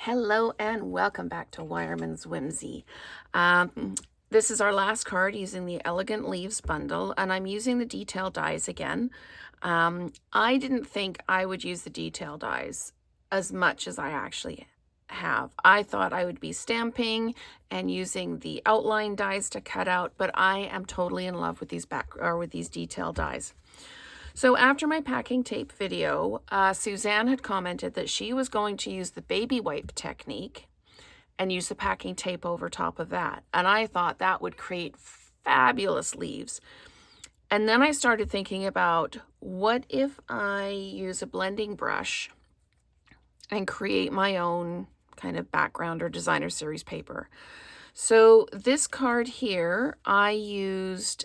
Hello and welcome back to Wireman's Whimsy. This is our last card using the Elegant Leaves bundle, and I'm using the detail dies again. I didn't think I would use the detail dies as much as I actually have. I thought I would be stamping and using the outline dies to cut out, but I am totally in love with these detail dies. So after my packing tape video, Suzanne had commented that she was going to use the baby wipe technique and use the packing tape over top of that. And I thought that would create fabulous leaves. And then I started thinking about, what if I use a blending brush and create my own kind of background or designer series paper? So this card here, I used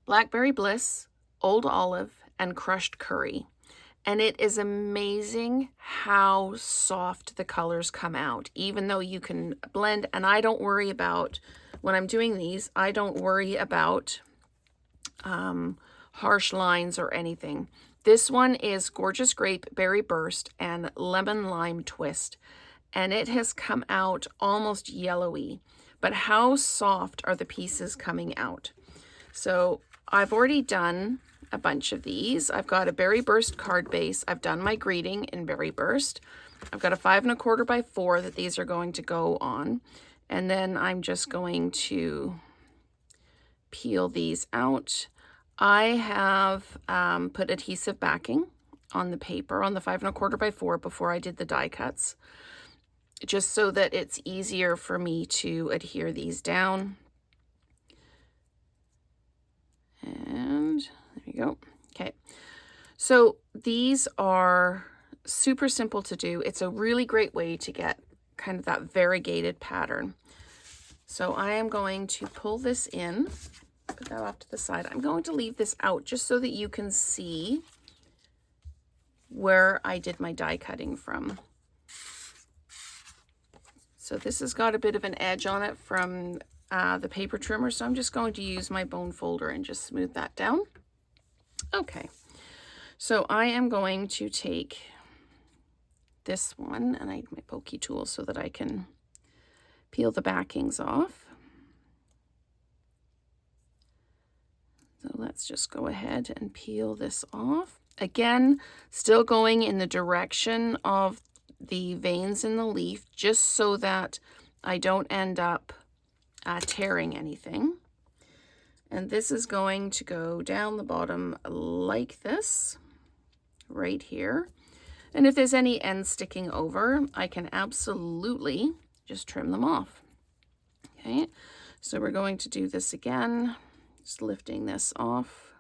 Blackberry Bliss, Old Olive, and Crushed Curry. And it is amazing how soft the colors come out, even though you can blend. And I don't worry about, when I'm doing these, I don't worry about harsh lines or anything. This one is Gorgeous Grape, Berry Burst, and Lemon Lime Twist. And it has come out almost yellowy. But how soft are the pieces coming out? So I've already done a bunch of these. I've got a Berry Burst card base. I've done my greeting in Berry Burst. I've got a 5 1/4 by 4 that these are going to go on. And then I'm just going to peel these out. I have put adhesive backing on the paper on the 5 1/4 by 4 before I did the die cuts, just so that it's easier for me to adhere these down. And there you go. Okay. So these are super simple to do. It's a really great way to get kind of that variegated pattern. So I am going to pull this in, put that off to the side. I'm going to leave this out just so that you can see where I did my die cutting from. So this has got a bit of an edge on it from the paper trimmer, so I'm just going to use my bone folder and just smooth that down. Okay, so I am going to take this one, and I need my pokey tool so that I can peel the backings off. So let's just go ahead and peel this off. Again, still going in the direction of the veins in the leaf, just so that I don't end up tearing anything. And this is going to go down the bottom like this, right here. And if there's any ends sticking over, I can absolutely just trim them off. Okay, so we're going to do this again, just lifting this off.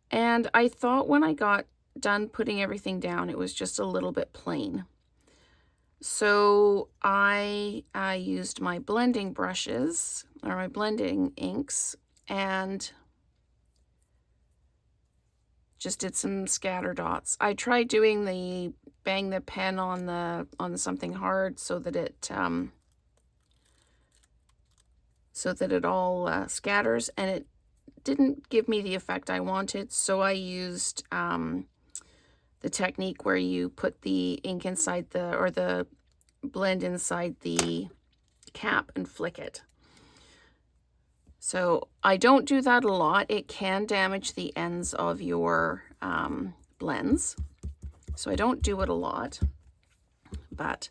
And I thought when I got done putting everything down, it was just a little bit plain. So I used my blending brushes, or my blending inks, and just did some scatter dots. I tried doing the bang the pen on the something hard so that it all scatters, and it didn't give me the effect I wanted. So I used the technique where you put the ink inside the blend inside the cap and flick it. So I don't do that a lot. It can damage the ends of your blends. So I don't do it a lot. But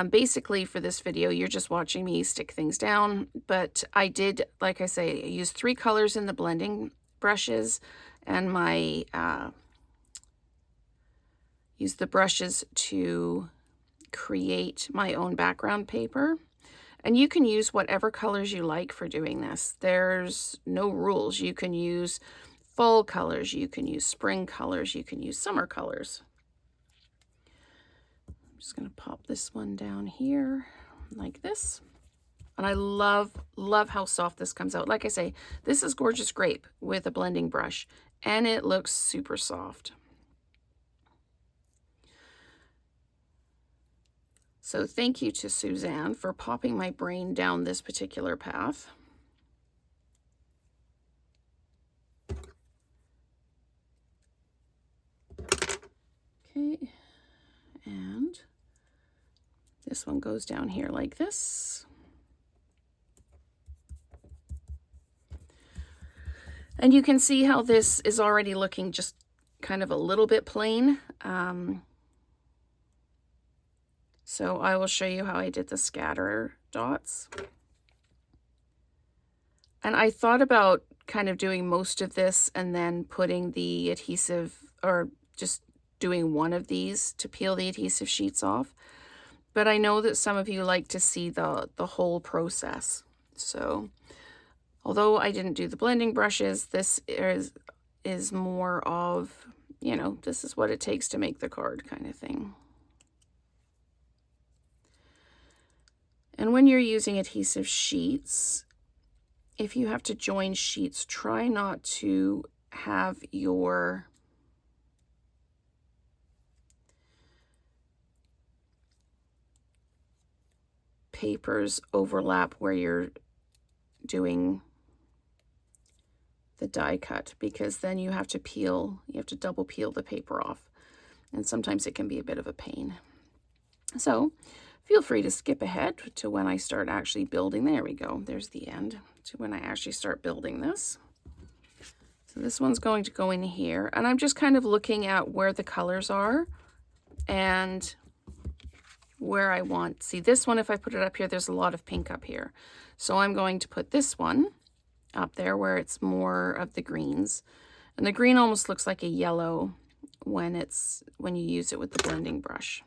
basically for this video, you're just watching me stick things down. But I did, like I say, I used 3 colors in the blending brushes, and my used the brushes to create my own background paper. And you can use whatever colors you like for doing this. There's no rules. You can use fall colors, you can use spring colors, you can use summer colors. I'm just going to pop this one down here like this. And I love how soft this comes out. Like I say, this is Gorgeous Grape with a blending brush, and it looks super soft. So thank you to Suzanne for popping my brain down this particular path. Okay, and This one goes down here like this. And you can see how this is already looking just kind of a little bit plain. So I will show you how I did the scatter dots. And I thought about kind of doing most of this and then putting the adhesive, or just doing one of these to peel the adhesive sheets off. But I know that some of you like to see the whole process. So although I didn't do the blending brushes, this is more of, you know, this is what it takes to make the card kind of thing. And when you're using adhesive sheets, if you have to join sheets, try not to have your papers overlap where you're doing the die cut, because then you have to double peel the paper off, and sometimes it can be a bit of a pain. So feel free to skip ahead to when I start actually building. There we go, there's the end, to when I actually start building this. So this one's going to go in here, and I'm just kind of looking at where the colors are and where I want. See, this one, if I put it up here, there's a lot of pink up here. So I'm going to put this one up there where it's more of the greens. And the green almost looks like a yellow when you use it with the blending brush.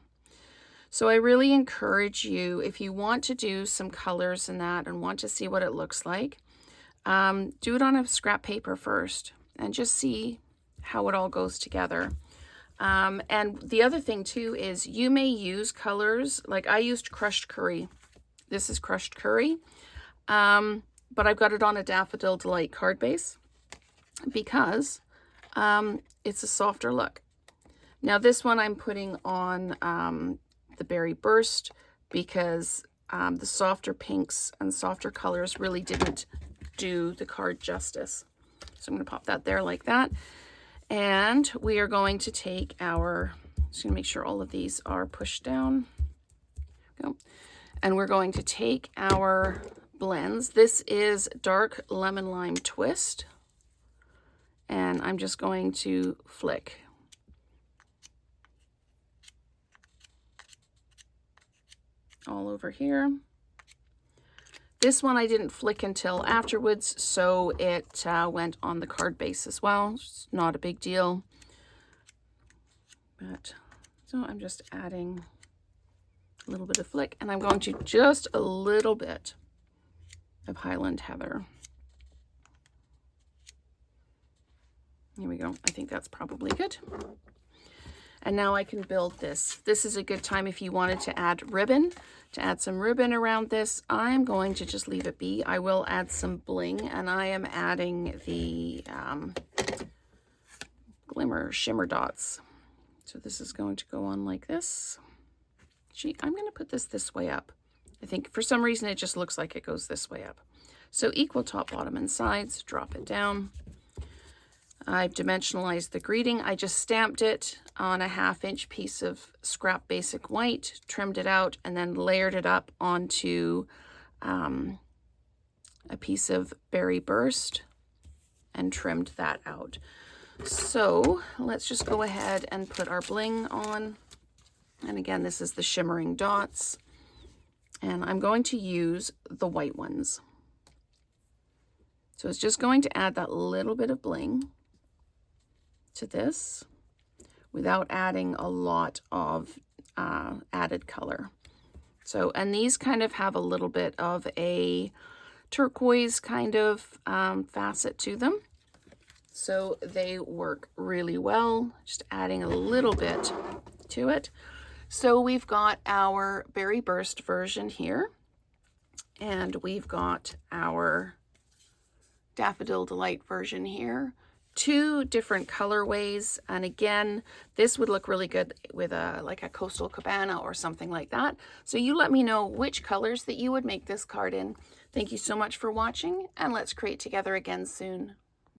So I really encourage you, if you want to do some colors in that and want to see what it looks like, do it on a scrap paper first and just see how it all goes together. And the other thing too is you may use colors, like I used crushed curry. This is crushed curry, but I've got it on a Daffodil Delight card base because it's a softer look. Now this one I'm putting on the Berry Burst because the softer pinks and softer colors really didn't do the card justice. So I'm going to pop that there like that. And we are going to take our, just going to make sure all of these are pushed down. Go. And we're going to take our blends. This is Dark Lemon Lime Twist. And I'm just going to flick. All over here. This one I didn't flick until afterwards, so it went on the card base as well. It's not a big deal. But so I'm just adding a little bit of flick, and I'm going to just a little bit of Highland Heather. Here we go. I think that's probably good. And now I can build this. This is a good time if you wanted to add ribbon, to add some ribbon around this. I'm going to just leave it be. I will add some bling, and I am adding the glimmer shimmer dots. So this is going to go on like this. Gee, I'm going to put this way up. I think for some reason it just looks like it goes this way up. So equal top, bottom, and sides, drop it down. I've dimensionalized the greeting. I just stamped it on a 1/2 inch piece of scrap basic white, trimmed it out, and then layered it up onto a piece of Berry Burst and trimmed that out. So let's just go ahead and put our bling on. And again, this is the shimmering dots. And I'm going to use the white ones. So it's just going to add that little bit of bling to this without adding a lot of added color. So, and these kind of have a little bit of a turquoise kind of facet to them. So they work really well, just adding a little bit to it. So we've got our Berry Burst version here, and we've got our Daffodil Delight version here. Two different colorways, and again, this would look really good with like a Coastal Cabana or something like that. So you let me know which colors that you would make this card in. Thank you so much for watching, and let's create together again soon.